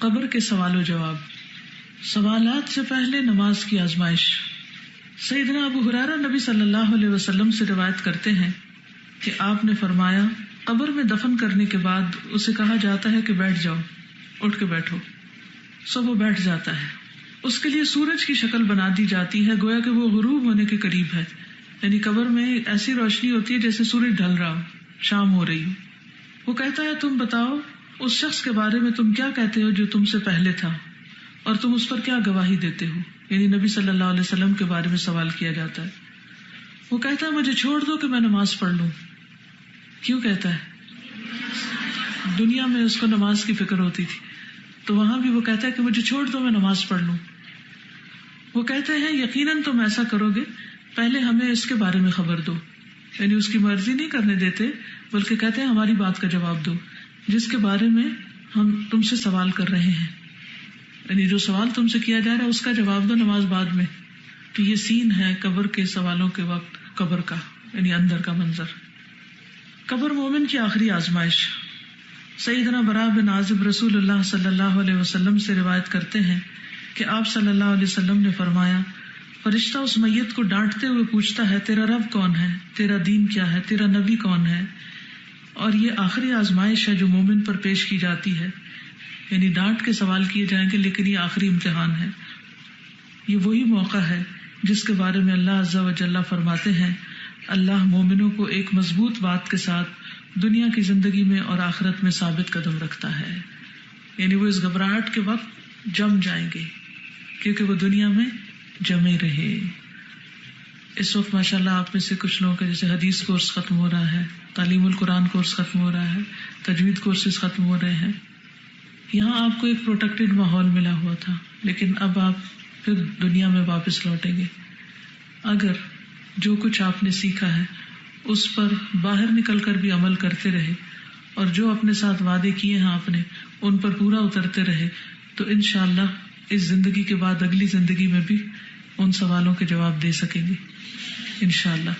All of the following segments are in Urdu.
قبر کے سوال و جواب. سوالات سے پہلے نماز کی آزمائش. سیدنا ابو ہریرہ نبی صلی اللہ علیہ وسلم سے روایت کرتے ہیں کہ آپ نے فرمایا قبر میں دفن کرنے کے بعد اسے کہا جاتا ہے کہ بیٹھ جاؤ، اٹھ کے بیٹھو. سو وہ بیٹھ جاتا ہے. اس کے لیے سورج کی شکل بنا دی جاتی ہے گویا کہ وہ غروب ہونے کے قریب ہے، یعنی قبر میں ایسی روشنی ہوتی ہے جیسے سورج ڈھل رہا ہو، شام ہو رہی ہو. وہ کہتا ہے تم بتاؤ اس شخص کے بارے میں تم کیا کہتے ہو جو تم سے پہلے تھا، اور تم اس پر کیا گواہی دیتے ہو. یعنی نبی صلی اللہ علیہ وسلم کے بارے میں سوال کیا جاتا ہے. وہ کہتا ہے مجھے چھوڑ دو کہ میں نماز پڑھ لوں. کیوں کہتا ہے؟ دنیا میں اس کو نماز کی فکر ہوتی تھی، تو وہاں بھی وہ کہتا ہے کہ مجھے چھوڑ دو میں نماز پڑھ لوں. وہ کہتے ہیں یقیناً تم ایسا کرو گے، پہلے ہمیں اس کے بارے میں خبر دو. یعنی اس کی مرضی نہیں کرنے دیتے بلکہ کہتے ہیں ہماری بات کا جواب دو جس کے بارے میں ہم تم سے سوال کر رہے ہیں. یعنی جو سوال تم سے کیا جا رہا ہے اس کا جواب دو نماز بعد میں. تو یہ سین ہے قبر کے سوالوں کے وقت قبر کا، یعنی اندر کا منظر. قبر مومن کی آخری آزمائش. سیدنا براء بن عازب رسول اللہ صلی اللہ علیہ وسلم سے روایت کرتے ہیں کہ آپ صلی اللہ علیہ وسلم نے فرمایا فرشتہ اس میت کو ڈانٹتے ہوئے پوچھتا ہے تیرا رب کون ہے، تیرا دین کیا ہے، تیرا نبی کون ہے. اور یہ آخری آزمائش ہے جو مومن پر پیش کی جاتی ہے. یعنی ڈانٹ کے سوال کیے جائیں گے لیکن یہ آخری امتحان ہے. یہ وہی موقع ہے جس کے بارے میں اللہ عز و جل فرماتے ہیں اللہ مومنوں کو ایک مضبوط بات کے ساتھ دنیا کی زندگی میں اور آخرت میں ثابت قدم رکھتا ہے. یعنی وہ اس گھبراہٹ کے وقت جم جائیں گے کیونکہ وہ دنیا میں جمے رہے. اس وقت ماشاءاللہ آپ میں سے کچھ لوگوں کا جیسے حدیث کورس ختم ہو رہا ہے، تعلیم القرآن کورس ختم ہو رہا ہے، تجوید کورسز ختم ہو رہے ہیں. یہاں آپ کو ایک پروٹیکٹڈ ماحول ملا ہوا تھا، لیکن اب آپ پھر دنیا میں واپس لوٹیں گے. اگر جو کچھ آپ نے سیکھا ہے اس پر باہر نکل کر بھی عمل کرتے رہے اور جو اپنے ساتھ وعدے کیے ہیں آپ نے ان پر پورا اترتے رہے تو انشاءاللہ اس زندگی کے بعد اگلی زندگی میں بھی ان سوالوں کے جواب دے سکیں گے انشاءاللہ.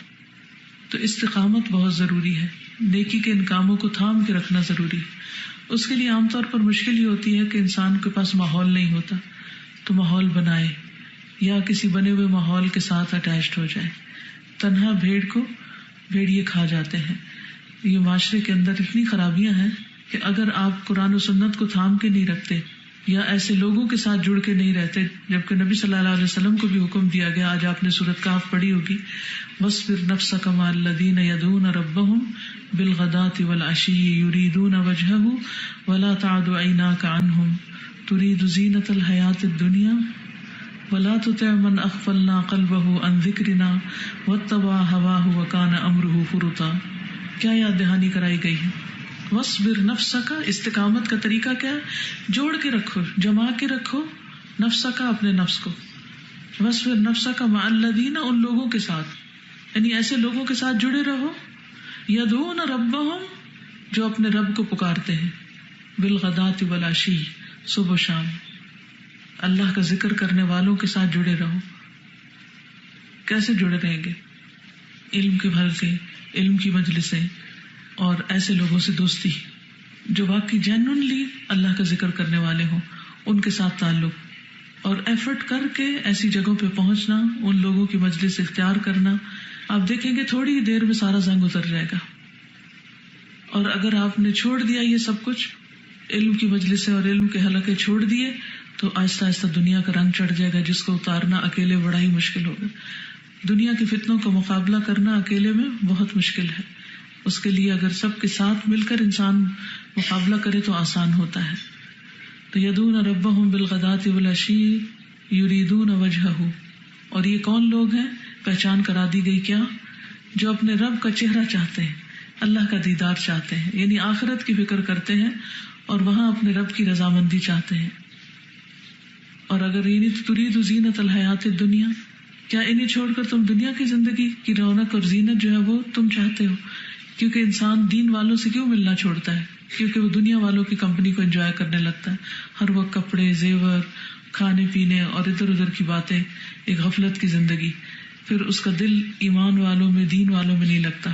تو استقامت بہت ضروری ہے، نیکی کے ان کاموں کو تھام کے رکھنا ضروری ہے. اس کے لیے عام طور پر مشکل یہ ہوتی ہے کہ انسان کے پاس ماحول نہیں ہوتا تو ماحول بنائے یا کسی بنے ہوئے ماحول کے ساتھ اٹیچڈ ہو جائے. تنہا بھیڑ کو بھیڑیے کھا جاتے ہیں. یہ معاشرے کے اندر اتنی خرابیاں ہیں کہ اگر آپ قرآن و سنت کو تھام کے نہیں رکھتے یا ایسے لوگوں کے ساتھ جڑ کے نہیں رہتے، جبکہ نبی صلی اللہ علیہ وسلم کو بھی حکم دیا گیا، آج آپ نے سورۃ کہف پڑھی ہوگی، وَاصْبِرْ نَفْسَكَ مَعَ الَّذِينَ يَدْعُونَ رَبَّهُمْ بِالْغَدَاةِ وَالْعَشِيِّ يُرِيدُونَ وَجْهَهُ وَلَا تَعْدُ عَيْنَاكَ عَنْهُمْ تُرِيدُ زِينَةَ الْحَيَاةِ الدُّنْيَا وَلَا تُطِعْ مَنْ أَغْفَلْنَا قَلْبَهُ عَنْ ذِكْرِنَا وَاتَّبَعَ هَوَاهُ وَكَانَ أَمْرُهُ فُرُطًا. کیا یاد دہانی کرائی گئی ہے. وَاصْبِرْ نَفْسَكَ، استقامت کا طریقہ کیا ہے؟ جوڑ کے رکھو، جما کے رکھو نفسک، اپنے نفس کو. وَاصْبِرْ نَفْسَكَ مَعَ الَّذِينَ، ان لوگوں کے ساتھ، یعنی ایسے لوگوں کے ساتھ جڑے رہو یدعون ربهم، جو اپنے رب کو پکارتے ہیں، بالغداۃ والعشی، صبح و شام. اللہ کا ذکر کرنے والوں کے ساتھ جڑے رہو. کیسے جڑے رہیں گے؟ علم کے حلقے، علم کی مجلسیں اور ایسے لوگوں سے دوستی جو واقعی جینوئنلی اللہ کا ذکر کرنے والے ہوں، ان کے ساتھ تعلق اور ایفرٹ کر کے ایسی جگہوں پہ پہنچنا، ان لوگوں کی مجلس اختیار کرنا. آپ دیکھیں گے تھوڑی ہی دیر میں سارا زنگ اتر جائے گا. اور اگر آپ نے چھوڑ دیا یہ سب کچھ، علم کی مجلسیں اور علم کے حلقے چھوڑ دیے، تو آہستہ آہستہ دنیا کا رنگ چڑھ جائے گا جس کو اتارنا اکیلے بڑا ہی مشکل ہوگا. دنیا کے فتنوں کا مقابلہ کرنا اکیلے میں بہت مشکل ہے. اس کے لیے اگر سب کے ساتھ مل کر انسان مقابلہ کرے تو آسان ہوتا ہے. تو یدعون ربهم بالغداۃ والعشی یریدون وجہہ. اور یہ کون لوگ ہیں؟ پہچان کرا دی گئی. کیا؟ جو اپنے رب کا چہرہ چاہتے ہیں، اللہ کا دیدار چاہتے ہیں، یعنی آخرت کی فکر کرتے ہیں اور وہاں اپنے رب کی رضامندی چاہتے ہیں. اور اگر یعنی ترید زینت الحیات الدنیا، کیا انہیں چھوڑ کر تم دنیا کی زندگی کی رونق اور زینت جو ہے وہ تم چاہتے ہو؟ کیونکہ انسان دین والوں سے کیوں ملنا چھوڑتا ہے؟ کیونکہ وہ دنیا والوں کی کمپنی کو انجوائے کرنے لگتا ہے. ہر وقت کپڑے، زیور، کھانے پینے اور ادھر ادھر کی باتیں، ایک غفلت کی زندگی. پھر اس کا دل ایمان والوں میں، دین والوں میں نہیں لگتا.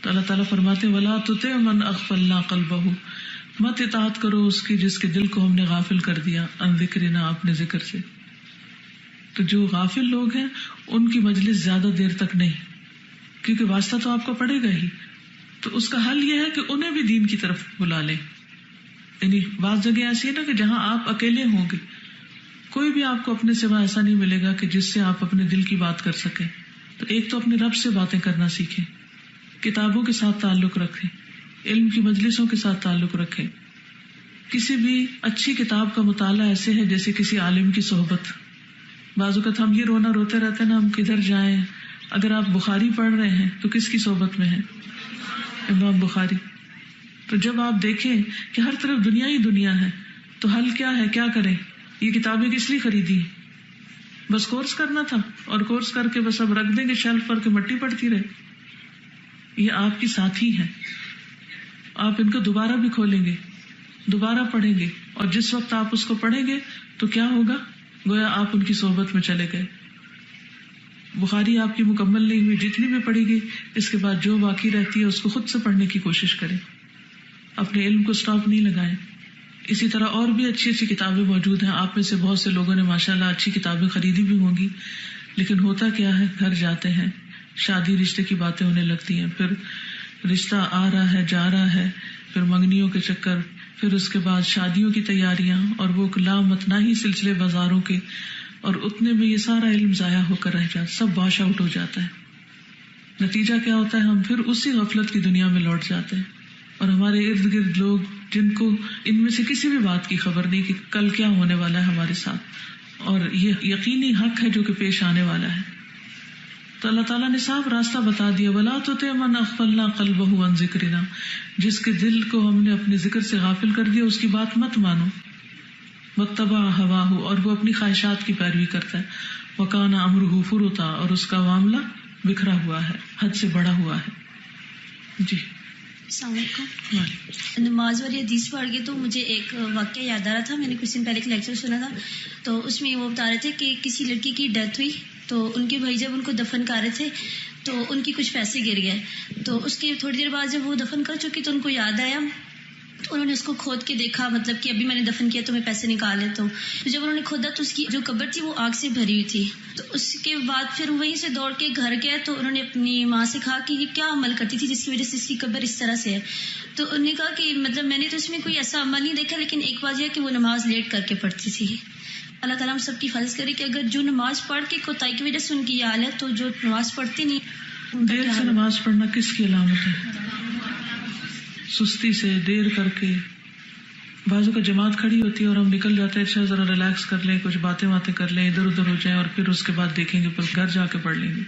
تو اللہ تعالیٰ فرماتے وَلَا تُطِعْ مَنْ أَغْفَلْنَا قَلْبَهُ، مت اطاعت کرو اس کی جس کے دل کو ہم نے غافل کر دیا ان ذکرنا، اپنے ذکر سے. تو جو غافل لوگ ہیں ان کی مجلس زیادہ دیر تک نہیں، کیونکہ واسطہ تو آپ کو پڑے گا ہی. تو اس کا حل یہ ہے کہ انہیں بھی دین کی طرف بلا لیں. یعنی بعض جگہ ایسی ہے نا کہ جہاں آپ اکیلے ہوں گے، کوئی بھی آپ کو اپنے سوا ایسا نہیں ملے گا کہ جس سے آپ اپنے دل کی بات کر سکیں. تو ایک تو اپنے رب سے باتیں کرنا سیکھیں، کتابوں کے ساتھ تعلق رکھیں، علم کی مجلسوں کے ساتھ تعلق رکھیں. کسی بھی اچھی کتاب کا مطالعہ ایسے ہے جیسے کسی عالم کی صحبت. بعض اوقات ہم یہ رونا روتے رہتے ہیں نا، ہم کدھر جائیں. اگر آپ بخاری پڑھ رہے ہیں تو کس کی صحبت میں ہیں؟ امام بخاری. تو جب آپ دیکھیں کہ ہر طرف دنیا ہی دنیا ہے تو حل کیا ہے، کیا کریں؟ یہ کتابیں کس لیے خریدی؟ بس کورس کرنا تھا، اور کورس کر کے بس اب رکھ دیں گے شیلف پر کہ مٹی پڑتی رہے. یہ آپ کی ساتھی ہیں، آپ ان کو دوبارہ بھی کھولیں گے، دوبارہ پڑھیں گے، اور جس وقت آپ اس کو پڑھیں گے تو کیا ہوگا؟ گویا آپ ان کی صحبت میں چلے گئے. بخاری آپ کی مکمل نہیں ہوئی، جتنی بھی پڑھی گئی اس کے بعد جو باقی رہتی ہے اس کو خود سے پڑھنے کی کوشش کریں، اپنے علم کو سٹاپ نہیں لگائیں. اسی طرح اور بھی اچھی اچھی کتابیں موجود ہیں. آپ میں سے بہت سے لوگوں نے ماشاءاللہ اچھی کتابیں خریدی بھی ہوں گی، لیکن ہوتا کیا ہے، گھر جاتے ہیں، شادی رشتے کی باتیں ہونے لگتی ہیں، پھر رشتہ آ رہا ہے جا رہا ہے، پھر منگنیوں کے چکر، پھر اس کے بعد شادیوں کی تیاریاں، اور وہ لامتناہی سلسلے بازاروں کے، اور اتنے میں یہ سارا علم ضائع ہو کر رہ جاتا، سب واش آؤٹ ہو جاتا ہے. نتیجہ کیا ہوتا ہے؟ ہم پھر اسی غفلت کی دنیا میں لوٹ جاتے ہیں، اور ہمارے ارد گرد لوگ جن کو ان میں سے کسی بھی بات کی خبر نہیں کہ کل کیا ہونے والا ہے ہمارے ساتھ، اور یہ یقینی حق ہے جو کہ پیش آنے والا ہے. تو اللہ تعالیٰ نے صاف راستہ بتا دیا، وَلَا تُطِعْ مَنْ أَغْفَلْنَا قَلْبَهُ عَنْ ذِكْرِنَا، جس کے دل کو ہم نے اپنے ذکر سے غافل کر دیا اس کی بات مت مانو. وَاتَّبَعَ هَوَاهُ، اور وہ اپنی خواہشات کی پیروی کرتا ہے. وَكَانَ أَمْرُهُ فُرُطًا، اور اس کا معاملہ بکھرا ہوا ہے، حد سے بڑا ہوا ہے. جی السلام علیکم. نماز والی حدیث پڑھ کے تو مجھے ایک واقعہ یاد آ رہا تھا. میں نے کچھ دن پہلے ایک لیکچر سنا تھا، تو اس میں وہ بتا رہے تھے کہ کسی لڑکی کی ڈیتھ ہوئی، تو ان کے بھائی جب ان کو دفن کر رہے تھے تو ان کی کچھ پیسے گر گئے. تو اس کی تھوڑی دیر بعد جب وہ دفن کر چکی تو ان کو یاد آیا، تو انہوں نے اس کو کھود کے دیکھا، مطلب کہ ابھی میں نے دفن کیا تو میں پیسے نکال لیتا ہوں. تو جب انہوں نے کھودا تو اس کی جو قبر تھی وہ آگ سے بھری ہوئی تھی. تو اس کے بعد پھر وہیں سے دوڑ کے گھر گئے، تو انہوں نے اپنی ماں سے کہا کہ یہ کیا عمل کرتی تھی جس کی وجہ سے اس کی قبر اس طرح سے ہے. تو انہوں نے کہا کہ مطلب میں نے تو اس میں کوئی ایسا عمل نہیں دیکھا، لیکن ایک بات یہ ہے کہ وہ نماز لیٹ کر کے پڑھتی تھی. اللہ تعالیٰ ہم سب کی حفاظت کرے کہ اگر جو نماز پڑھ کے کوتاہی کی وجہ سے ان کی یہ حال ہے، تو جو نماز پڑھتے نہیں، دیر سے نماز پڑھنا کس کی علامت ہے؟ سستی سے، دیر کر کے. بعضوں کا جماعت کھڑی ہوتی ہے اور ہم نکل جاتے ہیں، اچھا ذرا ریلیکس کر لیں، کچھ باتیں کر لیں، ادھر ادھر ہو جائیں، اور پھر اس کے بعد دیکھیں گے، پھر گھر جا کے پڑھ لیں گے.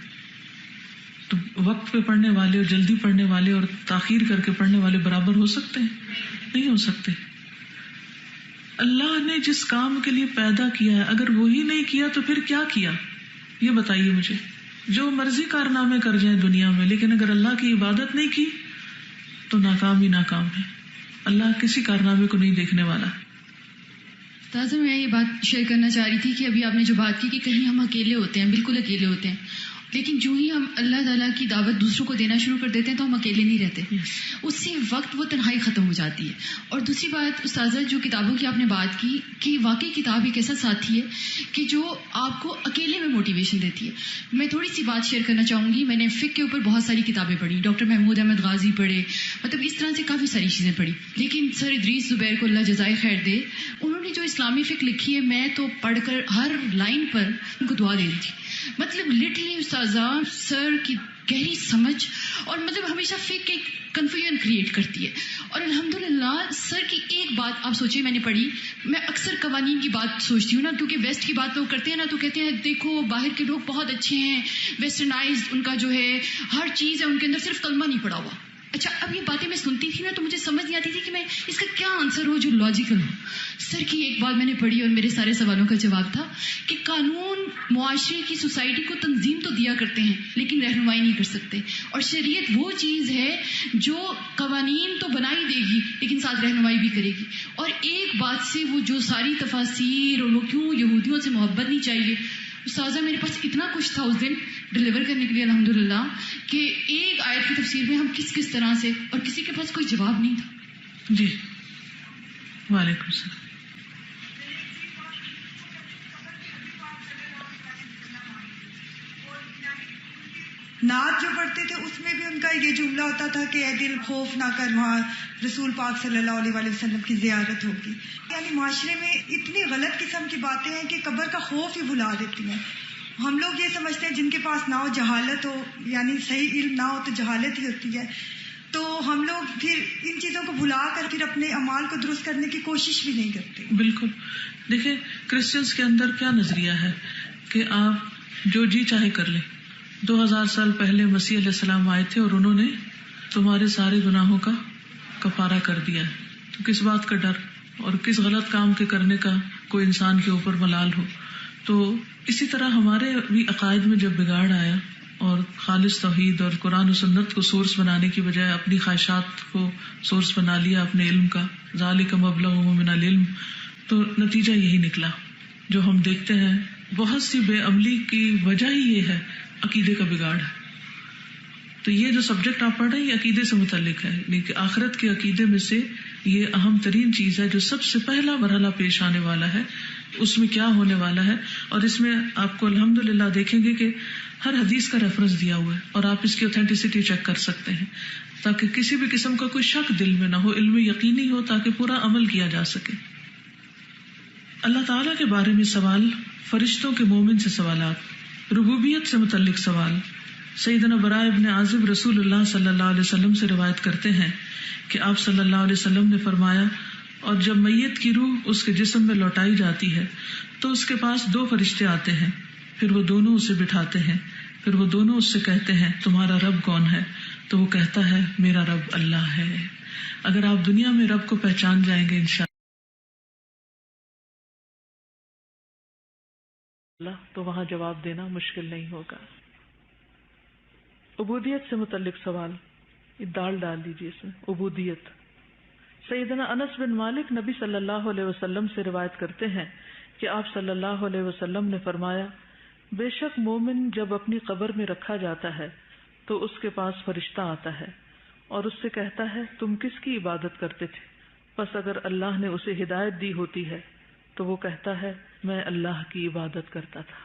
تو وقت پہ پڑھنے والے اور جلدی پڑھنے والے اور تاخیر کر کے پڑھنے والے برابر ہو سکتے ہیں؟ نہیں ہو سکتے. اللہ نے جس کام کے لیے پیدا کیا ہے اگر وہی نہیں کیا تو پھر کیا کیا؟ یہ بتائیے مجھے. جو مرضی کارنامے کر جائیں دنیا میں، لیکن اگر اللہ کی عبادت نہیں کی تو ناکام ہی ناکام ہے. اللہ کسی کارنامے کو نہیں دیکھنے والا. تازہ میں یہ بات شیئر کرنا چاہ رہی تھی کہ ابھی آپ نے جو بات کی کہ کہیں ہم اکیلے ہوتے ہیں، بالکل اکیلے ہوتے ہیں، لیکن جو ہی ہم اللہ تعالیٰ کی دعوت دوسروں کو دینا شروع کر دیتے ہیں تو ہم اکیلے نہیں رہتے، اسی وقت وہ تنہائی ختم ہو جاتی ہے. اور دوسری بات استاذہ، جو کتابوں کی آپ نے بات کی کہ واقعی کتاب ایک ایسا ساتھی ہے کہ جو آپ کو اکیلے میں موٹیویشن دیتی ہے. میں تھوڑی سی بات شیئر کرنا چاہوں گی. میں نے فقہ کے اوپر بہت ساری کتابیں پڑھی، ڈاکٹر محمود احمد غازی پڑھے، مطلب اس طرح سے کافی ساری چیزیں پڑھی. لیکن سر ادریس زبیر کو اللہ جزائے خیر دے، انہوں نے جو اسلامی فقہ لکھی ہے، میں تو پڑھ کر ہر لائن پر ان کو دعا دے رہی تھی. مطلب لٹرلی استاذہ سر کی گہری سمجھ، اور مطلب ہمیشہ فقہ ایک کنفیوژن کریٹ کرتی ہے. اور الحمدللہ سر کی ایک بات آپ سوچیں، میں نے پڑھی، میں اکثر قوانین کی بات سوچتی ہوں نا، کیونکہ ویسٹ کی بات لوگ کرتے ہیں نا، تو کہتے ہیں دیکھو باہر کے لوگ بہت اچھے ہیں، ویسٹرنائزڈ ان کا جو ہے ہر چیز ہے، ان کے اندر صرف کلمہ نہیں پڑا ہوا. اچھا اب یہ باتیں میں سنتی تھی نا تو مجھے سمجھ نہیں آتی تھی کہ میں اس کا کیا آنسر ہو جو لاجیکل ہو. سر کی ایک بات میں نے پڑھی اور میرے سارے سوالوں کا جواب تھا کہ قانون معاشرے کی سوسائٹی کو تنظیم تو دیا کرتے ہیں لیکن رہنمائی نہیں کر سکتے، اور شریعت وہ چیز ہے جو قوانین تو بنائی دے گی لیکن ساتھ رہنمائی بھی کرے گی. اور ایک بات سے وہ جو ساری تفاسیر اور وہ کیوں یہودیوں سے محبت نہیں چاہیے، استاذہ میرے پاس اتنا کچھ تھا اس دن ڈلیور کرنے کے لیے الحمدللہ کہ ایک آیت کی تفسیر میں ہم کس طرح سے، اور کسی کے پاس کوئی جواب نہیں تھا. جی وعلیکم السلام. نعت جو پڑھتے تھے اس میں بھی ان کا یہ جملہ ہوتا تھا کہ اے دل خوف نہ کر، وہاں رسول پاک صلی اللہ علیہ وآلہ وسلم کی زیارت ہوگی. یعنی معاشرے میں اتنی غلط قسم کی باتیں ہیں کہ قبر کا خوف ہی بھلا دیتی ہیں. ہم لوگ یہ سمجھتے ہیں جن کے پاس نہ ہو جہالت ہو، یعنی صحیح علم نہ ہو تو جہالت ہی ہوتی ہے. تو ہم لوگ پھر ان چیزوں کو بھلا کر پھر اپنے اعمال کو درست کرنے کی کوشش بھی نہیں کرتے. بالکل. دیکھیں کرسچنس کے اندر کیا نظریہ ہے کہ آپ جو جی چاہے کر لیں. 2000 سال پہلے مسیح علیہ السلام آئے تھے اور انہوں نے تمہارے سارے گناہوں کا کفارہ کر دیا ہے. تو کس بات کا ڈر اور کس غلط کام کے کرنے کا کوئی انسان کے اوپر ملال ہو. تو اسی طرح ہمارے بھی عقائد میں جب بگاڑ آیا اور خالص توحید اور قرآن و سنت کو سورس بنانے کی بجائے اپنی خواہشات کو سورس بنا لیا اپنے علم کا، ذالک مبلغهم من العلم، تو نتیجہ یہی نکلا جو ہم دیکھتے ہیں. بہت سی بے عملی کی وجہ ہی یہ ہے، عقیدے کا بگاڑ. تو یہ جو سبجیکٹ آپ پڑھ رہے ہیں یہ عقیدے سے متعلق ہے، لیکن آخرت کے عقیدے میں سے یہ اہم ترین چیز ہے جو سب سے پہلا مرحلہ پیش آنے والا ہے. اس میں کیا ہونے والا ہے، اور اس میں آپ کو الحمدللہ دیکھیں گے کہ ہر حدیث کا ریفرنس دیا ہوا ہے اور آپ اس کی اوتھینٹسٹی چیک کر سکتے ہیں تاکہ کسی بھی قسم کا کوئی شک دل میں نہ ہو، علم یقینی ہو تاکہ پورا عمل کیا جا سکے. اللہ تعالیٰ کے بارے میں سوال، فرشتوں کے مومن سے سوالات، ربوبیت سے متعلق سوال. سیدنا براء ابن عازب رسول اللہ صلی اللہ علیہ وسلم سے روایت کرتے ہیں کہ آپ صلی اللہ علیہ وسلم نے فرمایا، اور جب میت کی روح اس کے جسم میں لوٹائی جاتی ہے تو اس کے پاس 2 فرشتے آتے ہیں، پھر وہ دونوں اسے بٹھاتے ہیں، پھر وہ دونوں اس سے کہتے ہیں تمہارا رب کون ہے؟ تو وہ کہتا ہے میرا رب اللہ ہے. اگر آپ دنیا میں رب کو پہچان جائیں گے انشاءاللہ تو وہاں جواب دینا مشکل نہیں ہوگا. عبودیت سے متعلق سوال، یہ ڈال دیجیے اس میں، عبودیت. سیدنا انس بن مالک نبی صلی اللہ علیہ وسلم سے روایت کرتے ہیں کہ آپ صلی اللہ علیہ وسلم نے فرمایا، بے شک مومن جب اپنی قبر میں رکھا جاتا ہے تو اس کے پاس فرشتہ آتا ہے اور اس سے کہتا ہے تم کس کی عبادت کرتے تھے؟ پس اگر اللہ نے اسے ہدایت دی ہوتی ہے تو وہ کہتا ہے میں اللہ کی عبادت کرتا تھا.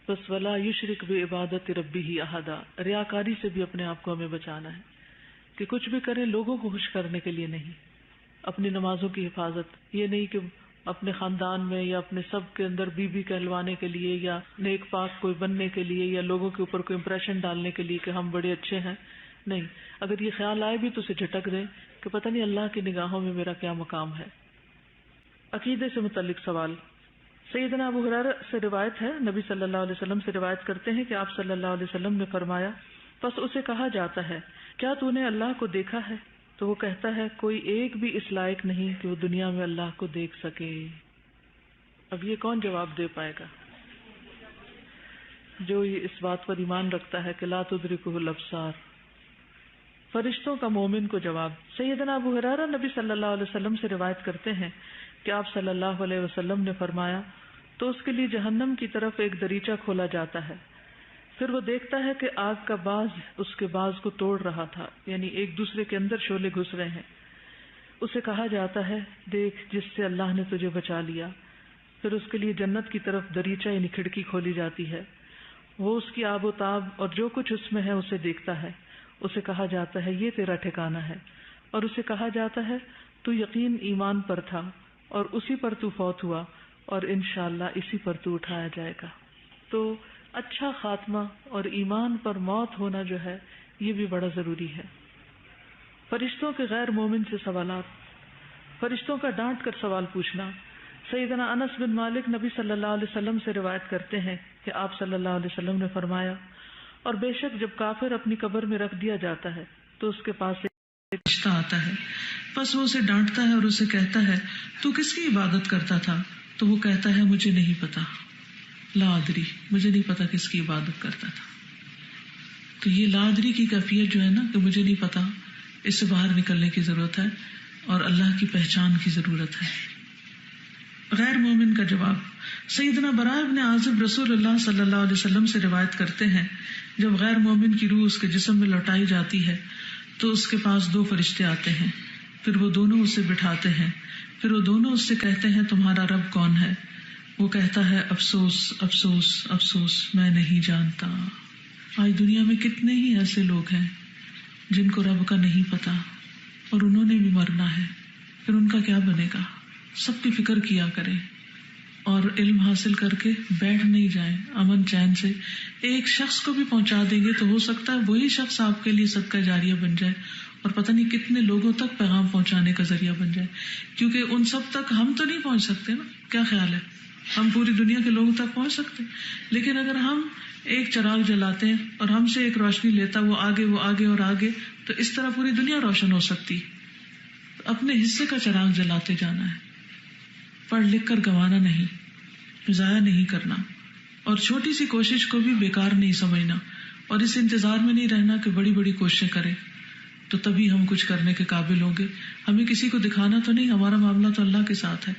بس ولا یشرک بعبادت ربہ احدا، ریاکاری سے بھی اپنے آپ کو ہمیں بچانا ہے کہ کچھ بھی کریں لوگوں کو خوش کرنے کے لیے نہیں. اپنی نمازوں کی حفاظت، یہ نہیں کہ اپنے خاندان میں یا اپنے سب کے اندر بی بی کہلوانے کے لیے یا نیک پاک کوئی بننے کے لیے یا لوگوں کے اوپر کوئی امپریشن ڈالنے کے لیے کہ ہم بڑے اچھے ہیں. نہیں، اگر یہ خیال آئے بھی تو اسے جھٹک دیں کہ پتہ نہیں اللہ کی نگاہوں میں میرا کیا مقام ہے. عقیدے سے متعلق سوال، سیدنا ابو ہریرہ سے روایت ہے، نبی صلی اللہ علیہ وسلم سے روایت کرتے ہیں کہ آپ صلی اللہ علیہ وسلم نے فرمایا، پس اسے کہا جاتا ہے کیا تو نے اللہ کو دیکھا ہے؟ تو وہ کہتا ہے کوئی ایک بھی اس لائق نہیں کہ وہ دنیا میں اللہ کو دیکھ سکے. اب یہ کون جواب دے پائے گا؟ جو یہ اس بات پر ایمان رکھتا ہے کہ لا تدرکہ الابصار. فرشتوں کا مومن کو جواب، سیدنا ابو ہریرہ نبی صلی اللہ علیہ وسلم سے روایت کرتے ہیں کہ آپ صلی اللہ علیہ وسلم نے فرمایا، تو اس کے لیے جہنم کی طرف ایک دریچہ کھولا جاتا ہے، پھر وہ دیکھتا ہے کہ آگ کا باز اس کے باز کو توڑ رہا تھا، یعنی ایک دوسرے کے اندر شعلے گھس رہے ہیں. اسے کہا جاتا ہے دیکھ جس سے اللہ نے تجھے بچا لیا. پھر اس کے لیے جنت کی طرف دریچہ یعنی کھڑکی کھولی جاتی ہے، وہ اس کی آب و تاب اور جو کچھ اس میں ہے اسے دیکھتا ہے. اسے کہا جاتا ہے یہ تیرا ٹھکانہ ہے، اور اسے کہا جاتا ہے تو یقین ایمان پر تھا اور اسی پر تو فوت ہوا اور انشاءاللہ اسی پر تو اٹھایا جائے گا. تو اچھا خاتمہ اور ایمان پر موت ہونا جو ہے یہ بھی بڑا ضروری ہے. فرشتوں کے غیر مومن سے سوالات، فرشتوں کا ڈانٹ کر سوال پوچھنا. سیدنا انس بن مالک نبی صلی اللہ علیہ وسلم سے روایت کرتے ہیں کہ آپ صلی اللہ علیہ وسلم نے فرمایا، اور بے شک جب کافر اپنی قبر میں رکھ دیا جاتا ہے تو اس کے پاس ایک فرشتہ آتا ہے، پس وہ اسے ڈانٹتا ہے اور اسے کہتا ہے تو کس کی عبادت کرتا تھا؟ تو وہ کہتا ہے مجھے نہیں پتا، لا ادری، مجھے نہیں پتا کس کی عبادت کرتا تھا. تو یہ لا ادری کی کیفیت جو ہے نا کہ مجھے نہیں پتا، اس سے باہر نکلنے کی ضرورت ہے اور اللہ کی پہچان کی ضرورت ہے. غیر مومن کا جواب، سیدنا براء ابن عازب رسول اللہ صلی اللہ علیہ وسلم سے روایت کرتے ہیں جب غیر مومن کی روح اس کے جسم میں لوٹائی جاتی ہے تو اس کے پاس 2 فرشتے آتے ہیں، پھر وہ دونوں اسے بٹھاتے ہیں، پھر وہ دونوں اس سے کہتے ہیں تمہارا رب کون ہے؟ وہ کہتا ہے افسوس افسوس افسوس، میں نہیں جانتا۔ آج دنیا میں کتنے ہی ایسے لوگ ہیں جن کو رب کا نہیں پتا، اور انہوں نے بھی مرنا ہے، پھر ان کا کیا بنے گا؟ سب کی فکر کیا کریں اور علم حاصل کر کے بیٹھ نہیں جائیں امن چین سے۔ ایک شخص کو بھی پہنچا دیں گے تو ہو سکتا ہے وہی شخص آپ کے لیے صدقہ جاریہ بن جائے، اور پتہ نہیں کتنے لوگوں تک پیغام پہنچانے کا ذریعہ بن جائے، کیونکہ ان سب تک ہم تو نہیں پہنچ سکتے نا۔ کیا خیال ہے؟ ہم پوری دنیا کے لوگوں تک پہنچ سکتے، لیکن اگر ہم ایک چراغ جلاتے ہیں اور ہم سے ایک روشنی لیتا وہ آگے اور آگے، تو اس طرح پوری دنیا روشن ہو سکتی۔ اپنے حصے کا چراغ جلاتے جانا ہے، پڑھ لکھ کر گنوانا نہیں، ضائع نہیں کرنا، اور چھوٹی سی کوشش کو بھی بیکار نہیں سمجھنا، اور اس انتظار میں نہیں رہنا کہ بڑی بڑی کوششیں کریں تو تبھی ہم کچھ کرنے کے قابل ہوں گے۔ ہمیں کسی کو دکھانا تو نہیں، ہمارا معاملہ تو اللہ کے ساتھ ہے،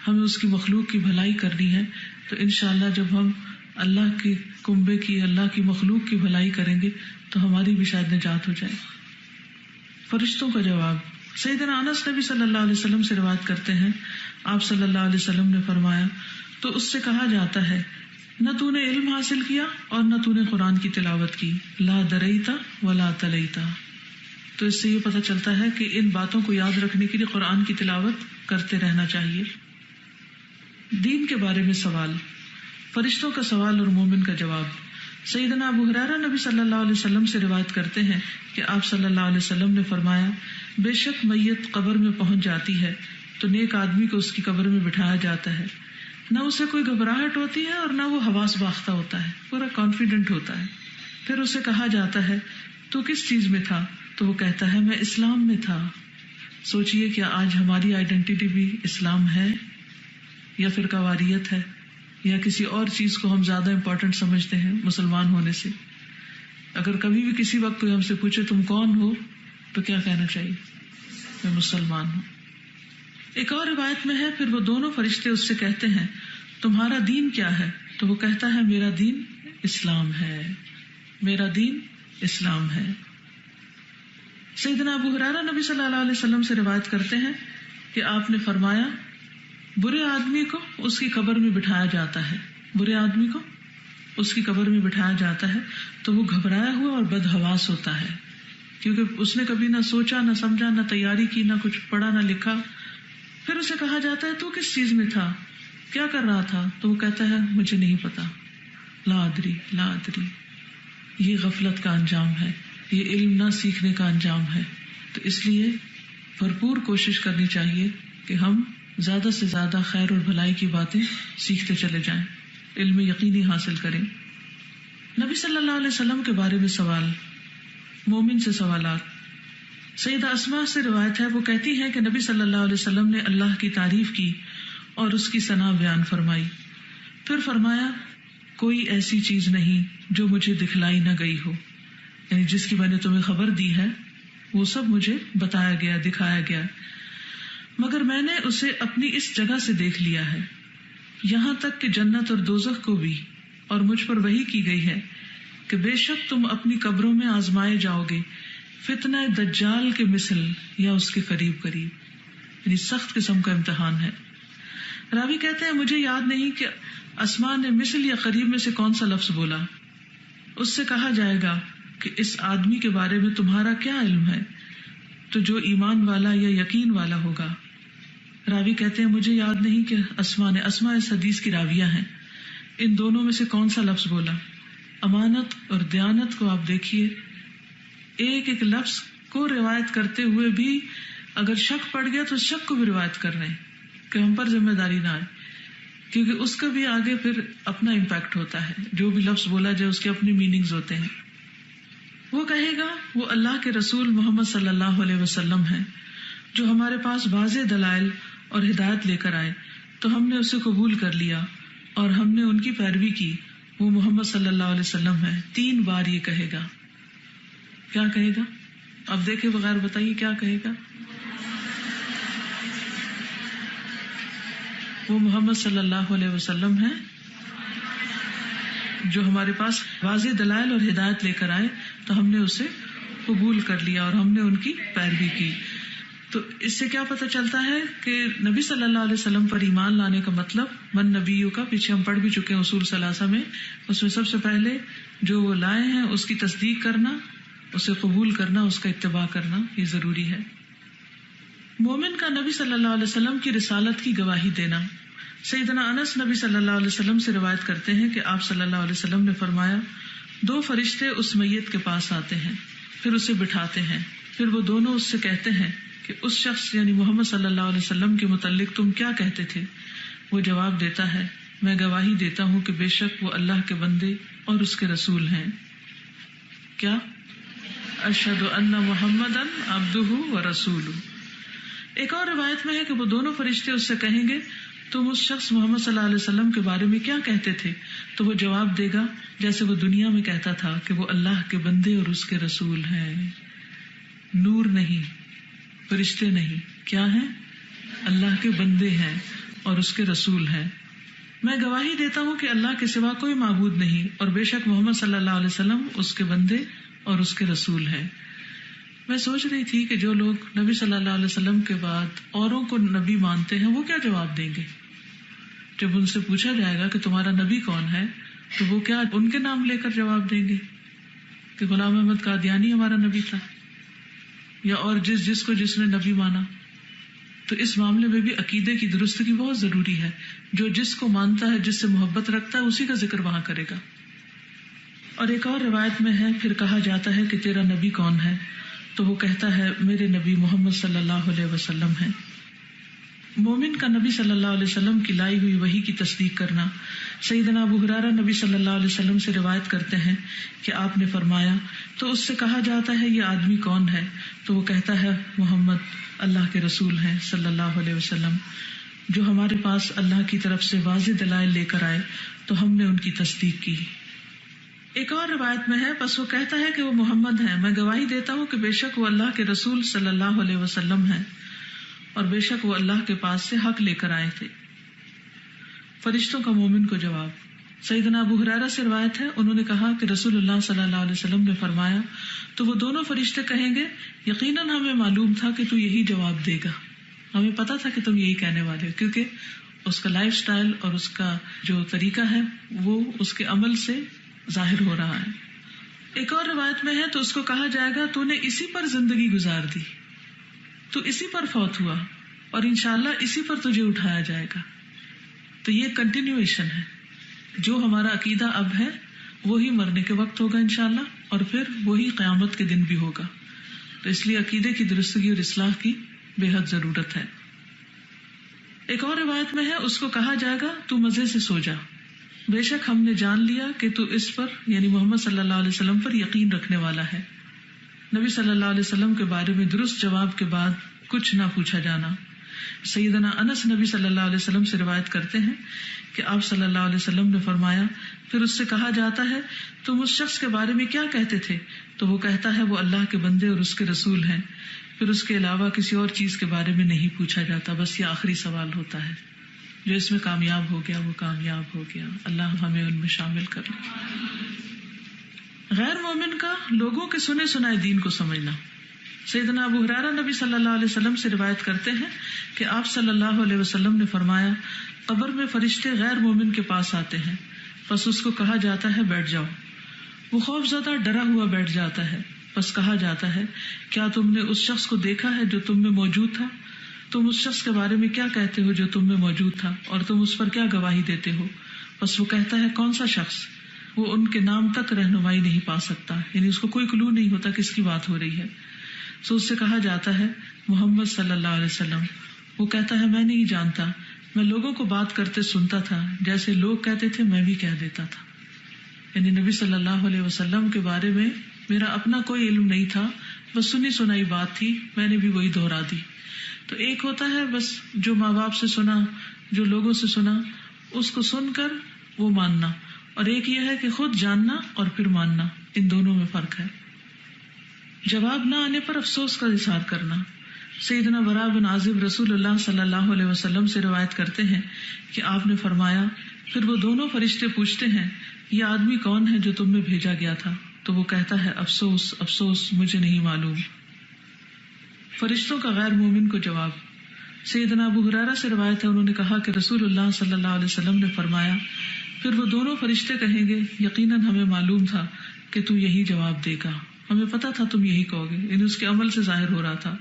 ہمیں اس کی مخلوق کی بھلائی کرنی ہے۔ تو انشاءاللہ جب ہم اللہ کی کنبے کی، اللہ کی مخلوق کی بھلائی کریں گے تو ہماری بھی شاید نجات ہو جائے۔ فرشتوں کا جواب۔ سیدنا انس نبی صلی اللہ علیہ وسلم سے روایت کرتے ہیں، آپ صلی اللہ علیہ وسلم نے فرمایا تو اس سے کہا جاتا ہے نہ تو نے علم حاصل کیا اور نہ تو نے قرآن کی تلاوت کی، لا دریتا ولا تلیتا۔ تو اس سے یہ پتہ چلتا ہے کہ ان باتوں کو یاد رکھنے کے لیے قرآن کی تلاوت کرتے رہنا چاہیے۔ دین کے بارے میں سوال، فرشتوں کا سوال اور مومن کا جواب۔ سیدنا ابو ہریرہ نبی صلی اللہ علیہ وسلم سے روایت کرتے ہیں کہ آپ صلی اللہ علیہ وسلم نے فرمایا بے شک میت قبر میں پہنچ جاتی ہے تو نیک آدمی کو اس کی قبر میں بٹھایا جاتا ہے، نہ اسے کوئی گھبراہٹ ہوتی ہے اور نہ وہ حواس باختہ ہوتا ہے، پورا کانفیڈنٹ ہوتا ہے۔ پھر اسے کہا جاتا ہے تو کس چیز میں تھا؟ تو وہ کہتا ہے میں اسلام میں تھا۔ سوچئے کیا آج ہماری آئیڈینٹی بھی اسلام ہے یا فرقہ واریت ہے، یا کسی اور چیز کو ہم زیادہ امپورٹنٹ سمجھتے ہیں مسلمان ہونے سے؟ اگر کبھی بھی کسی وقت کوئی ہم سے پوچھے تم کون ہو تو کیا کہنا چاہیے؟ میں مسلمان ہوں۔ ایک اور روایت میں ہے پھر وہ دونوں فرشتے اس سے کہتے ہیں تمہارا دین کیا ہے؟ تو وہ کہتا ہے میرا دین اسلام ہے، میرا دین اسلام ہے۔ سیدنا ابو ہریرہ نبی صلی اللہ علیہ وسلم سے روایت کرتے ہیں کہ آپ نے فرمایا برے آدمی کو اس کی قبر میں بٹھایا جاتا ہے، برے آدمی کو اس کی قبر میں بٹھایا جاتا ہے تو وہ گھبرایا ہوا اور بدحواس ہوتا ہے، کیونکہ اس نے کبھی نہ سوچا نہ سمجھا نہ تیاری کی نہ کچھ پڑھا نہ لکھا۔ پھر اسے کہا جاتا ہے تو کس چیز میں تھا، کیا کر رہا تھا؟ تو وہ کہتا ہے مجھے نہیں پتا، لا ادری لا ادری۔ یہ غفلت کا انجام ہے، یہ علم نہ سیکھنے کا انجام ہے۔ تو اس لیے بھرپور کوشش کرنی چاہیے کہ ہم زیادہ سے زیادہ خیر اور بھلائی کی باتیں سیکھتے چلے جائیں، علم یقینی حاصل کریں۔ نبی صلی اللہ علیہ وسلم کے بارے میں سوال، مومن سے سوالات۔ سیدہ اسماء سے روایت ہے، وہ کہتی ہے کہ نبی صلی اللہ علیہ وسلم نے اللہ کی تعریف کی اور اس کی ثنا بیان فرمائی، پھر فرمایا کوئی ایسی چیز نہیں جو مجھے دکھلائی نہ گئی ہو، یعنی جس کی میں نے تمہیں خبر دی ہے وہ سب مجھے بتایا گیا، دکھایا گیا، مگر میں نے اسے اپنی اس جگہ سے دیکھ لیا ہے، یہاں تک کہ جنت اور دوزخ کو بھی، اور مجھ پر وحی کی گئی ہے کہ بے شک تم اپنی قبروں میں آزمائے جاؤ گے فتنہ دجال کے مثل یا اس کے قریب قریب، یعنی سخت قسم کا امتحان ہے۔ راوی کہتے ہیں مجھے یاد نہیں کہ اسماء نے مثل یا قریب میں سے کون سا لفظ بولا۔ اس سے کہا جائے گا کہ اس آدمی کے بارے میں تمہارا کیا علم ہے؟ تو جو ایمان والا یا یقین والا ہوگا۔ راوی کہتے ہیں مجھے یاد نہیں کہ اسماء نے، اسماء اس حدیث کی راویہ ہیں، ان دونوں میں سے کون سا لفظ بولا۔ امانت اور دیانت کو آپ دیکھیے، ایک ایک لفظ کو روایت کرتے ہوئے بھی اگر شک پڑ گیا تو شک کو بھی روایت کر رہے ہیں کہ ہم پر ذمہ داری نہ آئے، کیونکہ اس کا بھی آگے پھر اپنا امپیکٹ ہوتا ہے، جو بھی لفظ بولا جائے اس کے اپنے میننگز ہوتے ہیں۔ وہ کہے گا وہ اللہ کے رسول محمد صلی اللہ علیہ وسلم ہیں جو ہمارے پاس واضح دلائل اور ہدایت لے کر آئے، تو ہم نے اسے قبول کر لیا اور ہم نے ان کی پیروی کی، وہ محمد صلی اللہ علیہ وسلم ہے۔ 3 بار یہ کہے گا۔ کیا کہے گا؟ اب دیکھے بغیر بتائیے کیا کہے گا؟ وہ محمد صلی اللہ علیہ وسلم ہے جو ہمارے پاس واضح دلائل اور ہدایت لے کر آئے، تو ہم نے اسے قبول کر لیا اور ہم نے ان کی پیروی کی۔ تو اس سے کیا پتہ چلتا ہے کہ نبی صلی اللہ علیہ وسلم پر ایمان لانے کا مطلب من نبیوں کا پیچھے ہم پڑھ بھی چکے ہیں اصول ثلاثہ میں، اس میں سب سے پہلے جو وہ لائے ہیں اس کی تصدیق کرنا، اسے قبول کرنا، اس کا اتباع کرنا، یہ ضروری ہے۔ مومن کا نبی صلی اللہ علیہ وسلم کی رسالت کی گواہی دینا۔ سیدنا انس نبی صلی اللہ علیہ وسلم سے روایت کرتے ہیں کہ آپ صلی اللہ علیہ وسلم نے فرمایا، 2 فرشتے اس میت کے پاس آتے ہیں، پھر اسے بٹھاتے ہیں، پھر وہ دونوں اس سے کہتے ہیں کہ اس شخص یعنی محمد صلی اللہ علیہ وسلم کے متعلق تم کیا کہتے تھے؟ وہ جواب دیتا ہے، میں گواہی دیتا ہوں کہ بے شک وہ اللہ کے بندے اور اس کے رسول ہیں۔ کیا؟ اشہد ان محمدً عبدہ ورسولہ۔ ایک اور روایت میں ہے کہ وہ دونوں فرشتے اس سے کہیں گے، تم اس شخص محمد صلی اللہ علیہ وسلم کے بارے میں کیا کہتے تھے؟ تو وہ جواب دے گا جیسے وہ دنیا میں کہتا تھا کہ وہ اللہ کے بندے اور اس کے رسول ہیں۔ نور نہیں، فرشتے نہیں، کیا ہیں؟ اللہ کے بندے ہیں اور اس کے رسول ہیں۔ میں گواہی دیتا ہوں کہ اللہ کے سوا کوئی معبود نہیں اور بے شک محمد صلی اللہ علیہ وسلم اس کے بندے اور اس کے رسول ہیں۔ میں سوچ رہی تھی کہ جو لوگ نبی صلی اللہ علیہ وسلم کے بعد اوروں کو نبی مانتے ہیں وہ کیا جواب دیں گے؟ جب ان سے پوچھا جائے گا کہ تمہارا نبی کون ہے تو وہ کیا ان کے نام لے کر جواب دیں گے کہ غلام احمد قادیانی ہمارا نبی تھا، یا اور جس کو جس نے نبی مانا؟ تو اس معاملے میں بھی عقیدے کی درستگی بہت ضروری ہے۔ جو جس کو مانتا ہے، جس سے محبت رکھتا ہے، اسی کا ذکر وہاں کرے گا۔ اور ایک اور روایت میں ہے، پھر کہا جاتا ہے کہ تیرا نبی کون ہے؟ تو وہ کہتا ہے میرے نبی محمد صلی اللہ علیہ وسلم ہیں۔ مومن کا نبی صلی اللہ علیہ وسلم کی لائی ہوئی وحی کی تصدیق کرنا۔ سیدنا ابو ہریرہ نبی صلی اللہ علیہ وسلم سے روایت کرتے ہیں کہ آپ نے فرمایا، تو اس سے کہا جاتا ہے یہ آدمی کون ہے؟ تو وہ کہتا ہے محمد اللہ کے رسول ہیں صلی اللہ علیہ وسلم، جو ہمارے پاس اللہ کی طرف سے واضح دلائل لے کر آئے تو ہم نے ان کی تصدیق کی۔ ایک اور روایت میں ہے، پس وہ کہتا ہے کہ وہ محمد ہیں، میں گواہی دیتا ہوں کہ بے شک وہ اللہ کے رسول صلی اللہ علیہ وسلم ہیں اور بے شک وہ اللہ کے پاس سے حق لے کر آئے تھے۔ فرشتوں کا مومن کو جواب۔ سیدنا ابو ہریرہ سے روایت ہے، انہوں نے کہا کہ رسول اللہ صلی اللہ علیہ وسلم نے فرمایا، تو وہ دونوں فرشتے کہیں گے یقیناً ہمیں معلوم تھا کہ تو یہی جواب دے گا، ہمیں پتا تھا کہ تم یہی کہنے والے ہو، کیونکہ اس کا لائف سٹائل اور اس کا جو طریقہ ہے وہ اس کے عمل سے ظاہر ہو رہا ہے۔ ایک اور روایت میں ہے، تو اس کو کہا جائے گا تو نے اسی پر زندگی گزار دی، تو اسی پر فوت ہوا اور انشاءاللہ اسی پر تجھے اٹھایا جائے گا۔ تو یہ کنٹینیویشن ہے، جو ہمارا عقیدہ اب ہے وہی مرنے کے وقت ہوگا انشاءاللہ، اور پھر وہی قیامت کے دن بھی ہوگا۔ تو اس لیے عقیدے کی درستگی اور اصلاح کی بے حد ضرورت ہے۔ ایک اور روایت میں ہے، اس کو کہا جائے گا تو مزے سے سو جا، بے شک ہم نے جان لیا کہ تو اس پر یعنی محمد صلی اللہ علیہ وسلم پر یقین رکھنے والا ہے۔ نبی صلی اللہ علیہ وسلم کے بارے میں درست جواب کے بعد کچھ نہ پوچھا جانا۔ سیدنا انس نبی صلی اللہ علیہ وسلم سے روایت کرتے ہیں کہ آپ صلی اللہ علیہ وسلم نے فرمایا، پھر اس سے کہا جاتا ہے تم اس شخص کے بارے میں کیا کہتے تھے؟ تو وہ کہتا ہے وہ اللہ کے بندے اور اس کے رسول ہیں، پھر اس کے علاوہ کسی اور چیز کے بارے میں نہیں پوچھا جاتا۔ بس یہ آخری سوال ہوتا ہے، جو اس میں کامیاب ہو گیا وہ کامیاب ہو گیا، اللہ ہمیں ان میں شامل کر لے۔ غیر مومن کا لوگوں کے سنے سنائے دین کو سمجھنا۔ سیدنا ابو ہریرہ نبی صلی اللہ علیہ وسلم سے روایت کرتے ہیں کہ آپ صلی اللہ علیہ وسلم نے فرمایا، قبر میں فرشتے غیر مومن کے پاس آتے ہیں، پس اس کو کہا جاتا ہے بیٹھ جاؤ، وہ خوف زدہ ڈرا ہوا بیٹھ جاتا ہے، پس کہا جاتا ہے کیا تم نے اس شخص کو دیکھا ہے جو تم میں موجود تھا؟ تم اس شخص کے بارے میں کیا کہتے ہو جو تم میں موجود تھا، اور تم اس پر کیا گواہی دیتے ہو؟ پس وہ کہتا ہے کون سا شخص؟ وہ ان کے نام تک رہنمائی نہیں پا سکتا، یعنی اس کو کوئی کلو نہیں ہوتا کس کی بات ہو رہی ہے۔ سو اس سے کہا جاتا ہے محمد صلی اللہ علیہ وسلم۔ وہ کہتا ہے میں نہیں جانتا، میں لوگوں کو بات کرتے سنتا تھا، جیسے لوگ کہتے تھے میں بھی کہہ دیتا تھا۔ یعنی نبی صلی اللہ علیہ وسلم کے بارے میں میرا اپنا کوئی علم نہیں تھا، بس سنی سنائی بات تھی، میں نے بھی وہی دہرا دی۔ تو ایک ہوتا ہے بس جو ماں باپ سے سنا، جو لوگوں سے سنا، اس کو سن کر وہ ماننا، اور ایک یہ ہے کہ خود جاننا اور پھر ماننا، ان دونوں میں فرق ہے۔ جواب نہ آنے پر افسوس کا اظہار کرنا۔ سیدنا براء بن عازب رسول اللہ صلی اللہ علیہ وسلم سے روایت کرتے ہیں کہ آپ نے فرمایا، پھر وہ دونوں فرشتے پوچھتے ہیں یہ آدمی کون ہے جو تم میں بھیجا گیا تھا؟ تو وہ کہتا ہے افسوس افسوس، مجھے نہیں معلوم۔ فرشتوں کا غیر مومن کو جواب. سیدنا ابو ہریرہ سے روایت ہے، انہوں نے کہا کہ رسول اللہ صلی اللہ علیہ وسلم نے فرمایا، پھر وہ دونوں فرشتے کہیں گے یقیناً ہمیں معلوم تھا کہ تو یہی جواب دے گا، ہمیں پتا تھا تم یہی کہو گے، یعنی اس کے عمل سے ظاہر ہو رہا تھا.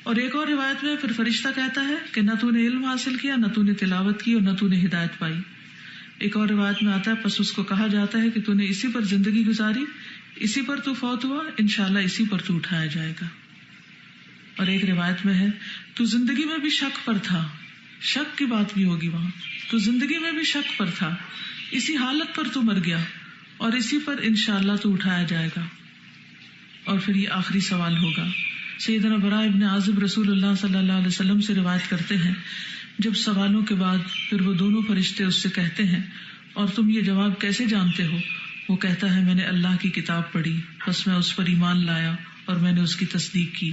اور ایک اور روایت میں پھر فرشتہ کہتا ہے کہ نہ تو نے علم حاصل کیا، نہ تو نے تلاوت کی، اور نہ تو نے ہدایت پائی. ایک اور روایت میں آتا ہے پس اس کو کہا جاتا ہے کہ تو نے اسی پر زندگی گزاری، اسی پر تو فوت ہوا، انشاءاللہ اسی پر تو اٹھایا جائے گا. اور ایک روایت میں ہے تو زندگی میں بھی شک پر تھا، شک کی بات بھی ہوگی وہاں، تو زندگی میں بھی شک پر تھا، اسی حالت پر تو مر گیا اور اسی پر انشاءاللہ تو اٹھایا جائے گا. اور پھر یہ آخری سوال ہوگا. سیدنا براء ابن عازب رسول اللہ صلی اللہ علیہ وسلم سے روایت کرتے ہیں جب سوالوں کے بعد پھر وہ دونوں فرشتے اس سے کہتے ہیں اور تم یہ جواب کیسے جانتے ہو؟ وہ کہتا ہے میں نے اللہ کی کتاب پڑھی، بس میں اس پر ایمان لایا اور میں نے اس کی تصدیق کی.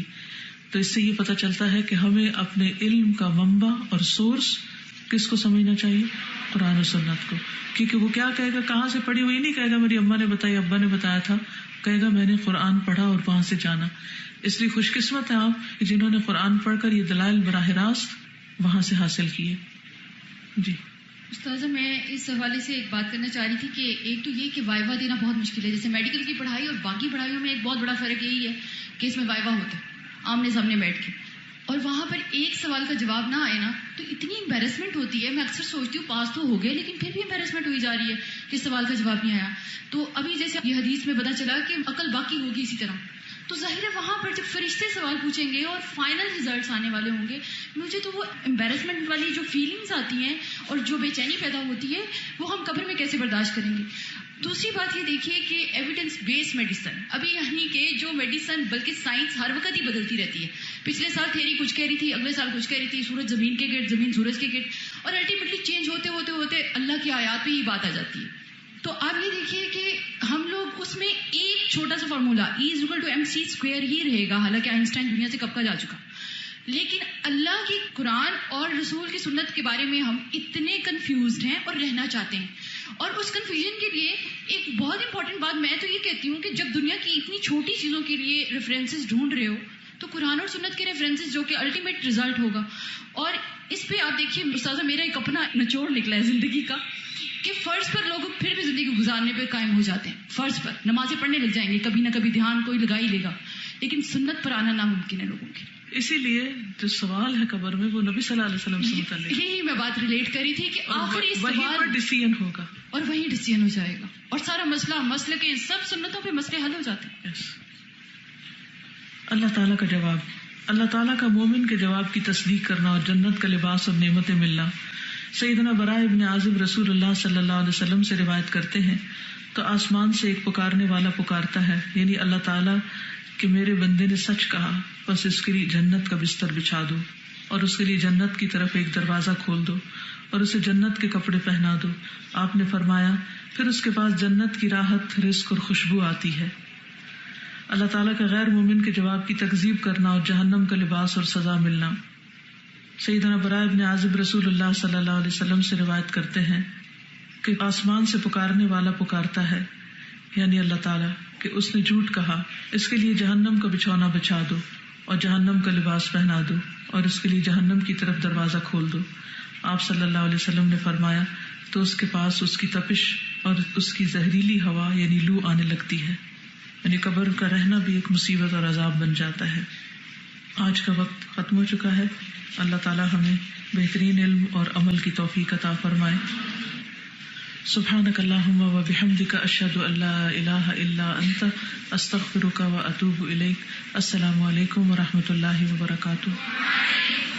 تو اس سے یہ پتہ چلتا ہے کہ ہمیں اپنے علم کا منبع اور سورس کس کو سمجھنا چاہیے؟ قرآن و سنت کو. کیونکہ وہ کیا کہے گا، کہاں سے پڑھی ہوئی نہیں کہے گا میری اماں نے بتائی، ابا نے بتایا تھا، کہے گا میں نے قرآن پڑھا اور وہاں سے جانا. اس لیے خوش قسمت ہیں آپ جنہوں نے قرآن پڑھ کر یہ دلائل براہ راست وہاں سے حاصل کیے. جی استاذہ، میں اس حوالے سے ایک بات کرنا چاہ رہی تھی کہ ایک تو یہ کہ وائوا دینا بہت مشکل ہے. جیسے میڈیکل کی پڑھائی اور باقی پڑھائیوں میں ایک بہت بڑا فرق یہی ہے کہ اس میں وائوا ہوتا ہے آمنے سامنے بیٹھ کے، اور وہاں پر ایک سوال کا جواب نہ آئے نا تو اتنی امبیرسمنٹ ہوتی ہے. میں اکثر سوچتی ہوں پاس تو ہو گئے لیکن پھر بھی امبیرسمنٹ ہوئی جا رہی ہے کہ سوال کا جواب نہیں آیا. تو ابھی جیسے یہ حدیث میں پتا چلا کہ عقل باقی ہوگی اسی طرح، تو ظاہر ہے وہاں پر جب فرشتے سوال پوچھیں گے اور فائنل ریزلٹس آنے والے ہوں گے، مجھے تو وہ امبیرسمنٹ والی جو فیلنگز آتی ہیں اور جو بے چینی پیدا ہوتی ہے وہ ہم قبر میں کیسے برداشت کریں گے. دوسری بات یہ دیکھیے کہ ایویڈنس بیس میڈیسن، ابھی یعنی کہ جو میڈیسن بلکہ سائنس ہر وقت ہی بدلتی رہتی ہے. پچھلے سال تھیری کچھ کہہ رہی تھی، اگلے سال کچھ کہہ رہی تھی، سورج زمین کے گرد، زمین سورج کے گرد، اور الٹیمیٹلی چینج ہوتے ہوتے ہوتے اللہ کی آیات پہ ہی بات آ جاتی ہے. تو آپ یہ دیکھیے کہ ہم لوگ اس میں ایک چھوٹا سا فارمولا E=mc² ہی رہے گا، حالانکہ آئنسٹائن دنیا سے کب کا جا چکا، لیکن اللہ کی قرآن اور رسول کی سنت کے بارے میں ہم اتنے کنفیوزڈ ہیں اور رہنا چاہتے ہیں. اور اس کنفیوژن کے لیے ایک بہت امپورٹنٹ بات میں تو یہ کہتی ہوں کہ جب دنیا کی اتنی چھوٹی چیزوں کے لیے ریفرنسز ڈھونڈ رہے ہو تو قرآن اور سنت کے ریفرنسز جو کہ الٹیمیٹ رزلٹ ہوگا. اور اس پہ آپ دیکھیے استاذہ، میرا ایک اپنا نچوڑ نکلا ہے زندگی کا کہ فرض پر لوگ پھر بھی زندگی گزارنے پہ قائم ہو جاتے ہیں. فرض پر نمازیں پڑھنے لگ جائیں گے، کبھی نہ کبھی دھیان کوئی لگا ہی لے گا، لیکن سنت پر آنا ناممکن ہے لوگوں کے. اسی لیے جو سوال ہے قبر میں وہ نبی صلی اللہ علیہ وسلم سے متعلق، یہی میں بات ریلیٹ کری تھی کہ آخری وہیں پر ڈیسیژن ہوگا اور وہیں ڈیسیژن ہو جائے گا اور سارا مسئلہ کے سب سنتوں پہ مسئلے حل ہو جاتے ہیں. اللہ تعالیٰ کا جواب، اللہ تعالیٰ کا مومن کے جواب کی تصدیق کرنا اور جنت کا لباس اور نعمتیں ملنا. سیدنا براء ابن عازب رسول اللہ صلی اللہ علیہ وسلم سے روایت کرتے ہیں تو آسمان سے ایک پکارنے والا پکارتا ہے، یعنی اللہ تعالیٰ، کہ میرے بندے نے سچ کہا، بس اس کے لیے جنت کا بستر بچھا دو اور اس کے لیے جنت کی طرف ایک دروازہ کھول دو اور اسے جنت کے کپڑے پہنا دو. آپ نے فرمایا پھر اس کے پاس جنت کی راحت، رزق اور خوشبو آتی ہے. اللہ تعالیٰ کا غیر مومن کے جواب کی تکذیب کرنا اور جہنم کا لباس اور سزا ملنا. سیدنا براء ابن عازب رسول اللہ صلی اللہ علیہ وسلم سے روایت کرتے ہیں کہ آسمان سے پکارنے والا پکارتا ہے، یعنی اللہ تعالیٰ، کہ اس نے جھوٹ کہا، اس کے لیے جہنم کا بچھونا بچھا دو اور جہنم کا لباس پہنا دو اور اس کے لیے جہنم کی طرف دروازہ کھول دو. آپ صلی اللہ علیہ وسلم نے فرمایا تو اس کے پاس اس کی تپش اور اس کی زہریلی ہوا یعنی لو آنے لگتی ہے. یعنی قبر کا رہنا بھی ایک مصیبت اور عذاب بن جاتا ہے. آج کا وقت ختم ہو چکا ہے. اللہ تعالی ہمیں بہترین علم اور عمل کی توفیق عطا فرمائے. سبحانک اللہم و بحمدک، اشہد ان لا الہ الا انت، استغفرک و اتوب الیک. السلام علیکم و رحمۃ اللہ وبرکاتہ.